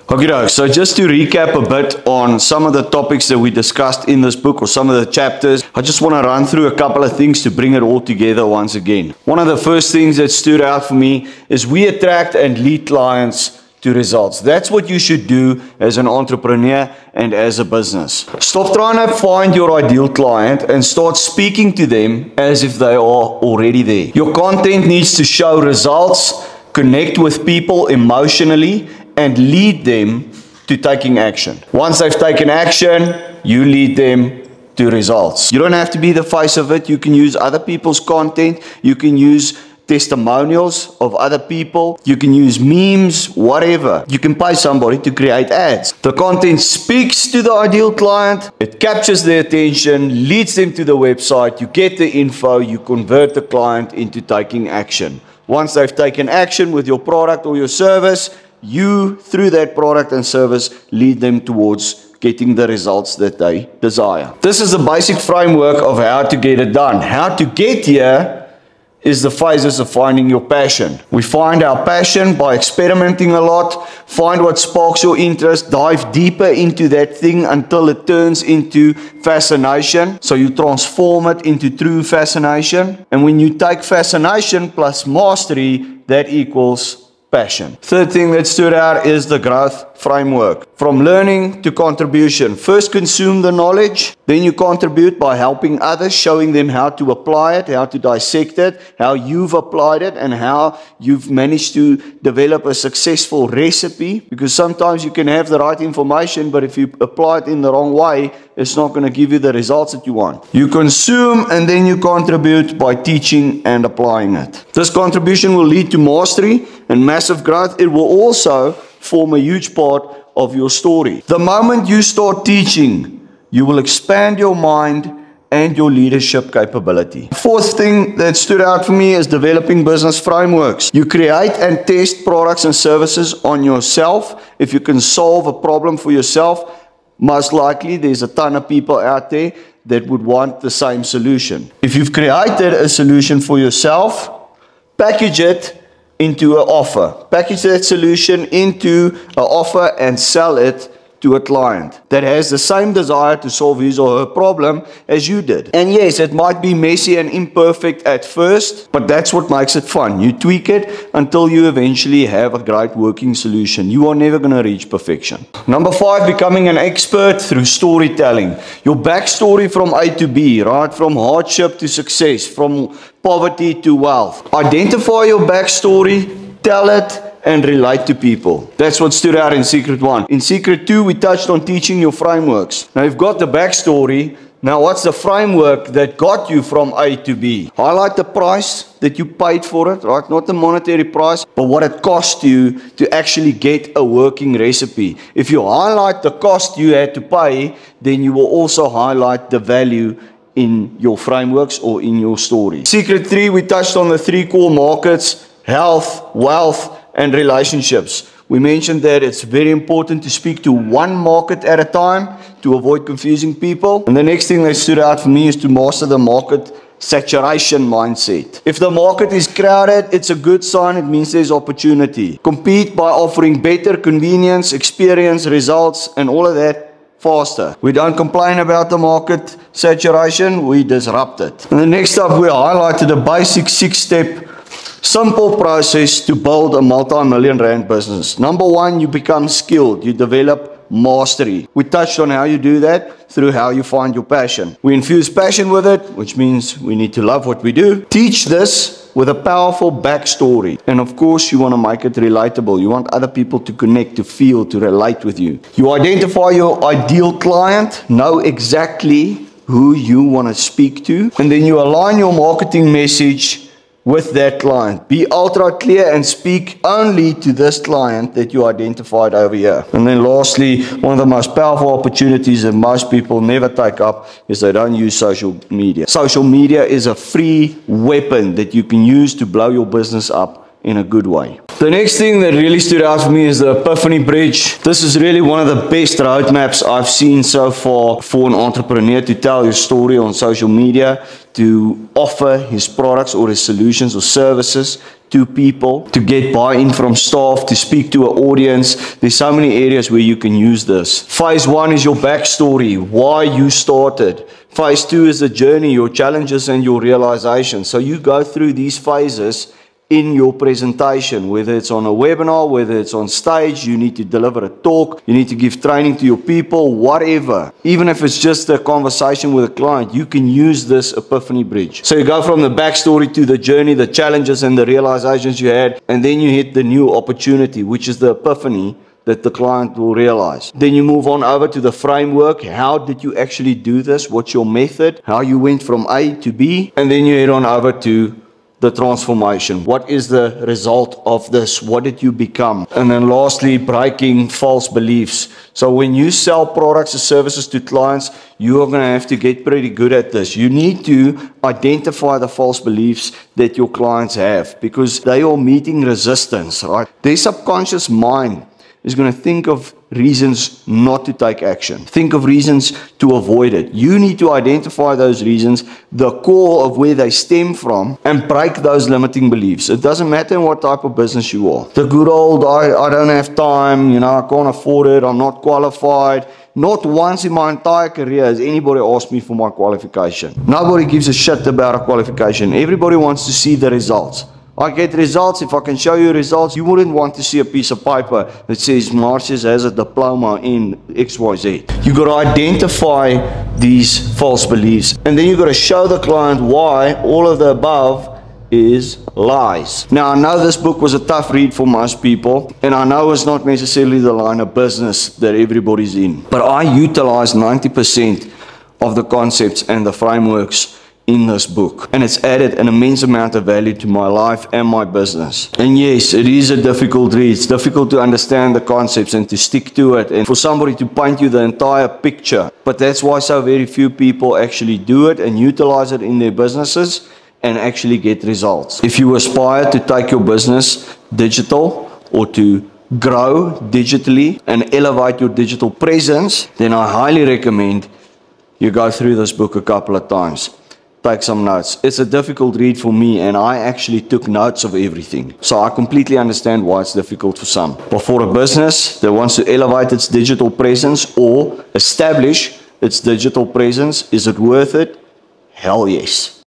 Okay, so just to recap a bit on some of the topics that we discussed in this book or some of the chapters, I just want to run through a couple of things to bring it all together once again. One of the first things that stood out for me is we attract and lead clients to results. That's what you should do as an entrepreneur and as a business. Stop trying to find your ideal client and start speaking to them as if they are already there. Your content needs to show results, connect with people emotionally, and lead them to taking action. Once they've taken action, you lead them to results. You don't have to be the face of it. You can use other people's content. You can use testimonials of other people. You can use memes, whatever. You can pay somebody to create ads. The content speaks to the ideal client. It captures their attention, leads them to the website. You get the info. You convert the client into taking action. Once they've taken action with your product or your service, you, through that product and service, lead them towards getting the results that they desire. This is the basic framework of how to get it done. How to get here is the phases of finding your passion. We find our passion by experimenting a lot, find what sparks your interest, dive deeper into that thing until it turns into fascination. So you transform it into true fascination. And when you take fascination plus mastery, that equals passion. Third thing that stood out is the growth framework. From learning to contribution. First consume the knowledge, then you contribute by helping others, showing them how to apply it, how to dissect it, how you've applied it, and how you've managed to develop a successful recipe. Because sometimes you can have the right information, but if you apply it in the wrong way, it's not going to give you the results that you want. You consume and then you contribute by teaching and applying it. This contribution will lead to mastery and massive growth. It will also form a huge part of your story. The moment you start teaching, you will expand your mind and your leadership capability. Fourth thing that stood out for me is developing business frameworks. You create and test products and services on yourself. If you can solve a problem for yourself, most likely there's a ton of people out there that would want the same solution. If you've created a solution for yourself, package it into an offer. Package that solution into an offer and sell it to a client that has the same desire to solve his or her problem as you did. And yes, it might be messy and imperfect at first, but that's what makes it fun. You tweak it until you eventually have a great working solution. You are never going to reach perfection. Number 5, becoming an expert through storytelling. Your backstory from A to B, right? From hardship to success, from poverty to wealth. Identify your backstory, tell it, and relate to people. That's what stood out in Secret 1. In Secret 2, we touched on teaching your frameworks. Now you've got the backstory. Now what's the framework that got you from A to B? Highlight the price that you paid for it, right? Not the monetary price, but what it cost you to actually get a working recipe. If you highlight the cost you had to pay, then you will also highlight the value in your frameworks or in your story. Secret 3, we touched on the 3 core markets: health, wealth, and relationships. We mentioned that it's very important to speak to one market at a time to avoid confusing people. And the next thing that stood out for me is to master the market saturation mindset. If the market is crowded, it's a good sign. It means there's opportunity. Compete by offering better convenience, experience, results, and all of that faster. We don't complain about the market saturation, we disrupt it. And the next up, we highlighted a basic 6-step simple process to build a multi-million rand business. Number 1, you become skilled. You develop mastery. We touched on how you do that through how you find your passion. We infuse passion with it, which means we need to love what we do. Teach this with a powerful backstory. And of course, you want to make it relatable. You want other people to connect, to feel, to relate with you. You identify your ideal client, know exactly who you want to speak to, and then you align your marketing message with that client. Be ultra clear and speak only to this client that you identified over here. And then lastly, one of the most powerful opportunities that most people never take up is they don't use social media. Social media is a free weapon that you can use to blow your business up in a good way. The next thing that really stood out for me is the Epiphany Bridge. This is really one of the best roadmaps I've seen so far for an entrepreneur to tell his story on social media, to offer his products or his solutions or services to people, to get buy-in from staff, to speak to an audience. There's so many areas where you can use this. Phase 1 is your backstory, why you started. Phase 2 is the journey, your challenges and your realizations. So you go through these phases in your presentation, whether it's on a webinar, whether it's on stage, you need to deliver a talk, you need to give training to your people, whatever. Even if it's just a conversation with a client, you can use this epiphany bridge. So you go from the backstory to the journey, the challenges and the realizations you had, and then you hit the new opportunity, which is the epiphany that the client will realize. Then you move on over to the framework. How did you actually do this? What's your method? How you went from A to B? And then you head on over to the transformation. What is the result of this? What did you become? And then lastly, breaking false beliefs. So when you sell products or services to clients, you are going to have to get pretty good at this. You need to identify the false beliefs that your clients have, because they are meeting resistance, right? Their subconscious mind is going to think of reasons not to take action. Think of reasons to avoid it. You need to identify those reasons, the core of where they stem from, and break those limiting beliefs. It doesn't matter what type of business you are. The good old, I don't have time, I can't afford it, I'm not qualified. Not once in my entire career has anybody asked me for my qualification. Nobody gives a shit about a qualification. Everybody wants to see the results. I get results. If I can show you results, you wouldn't want to see a piece of paper that says Marcius has a diploma in XYZ. You got to identify these false beliefs, and then you got to show the client why all of the above is lies. Now, I know this book was a tough read for most people, and I know it's not necessarily the line of business that everybody's in, but I utilize 90% of the concepts and the frameworks in this book, and it's added an immense amount of value to my life and my business. And yes, it is a difficult read. It's difficult to understand the concepts and to stick to it, and for somebody to paint you the entire picture. But that's why so very few people actually do it and utilize it in their businesses and actually get results. If you aspire to take your business digital, or to grow digitally and elevate your digital presence, then I highly recommend you go through this book a couple of times. Take some notes. It's a difficult read for me, and I actually took notes of everything. So I completely understand why it's difficult for some. But for a business that wants to elevate its digital presence or establish its digital presence, is it worth it? Hell yes.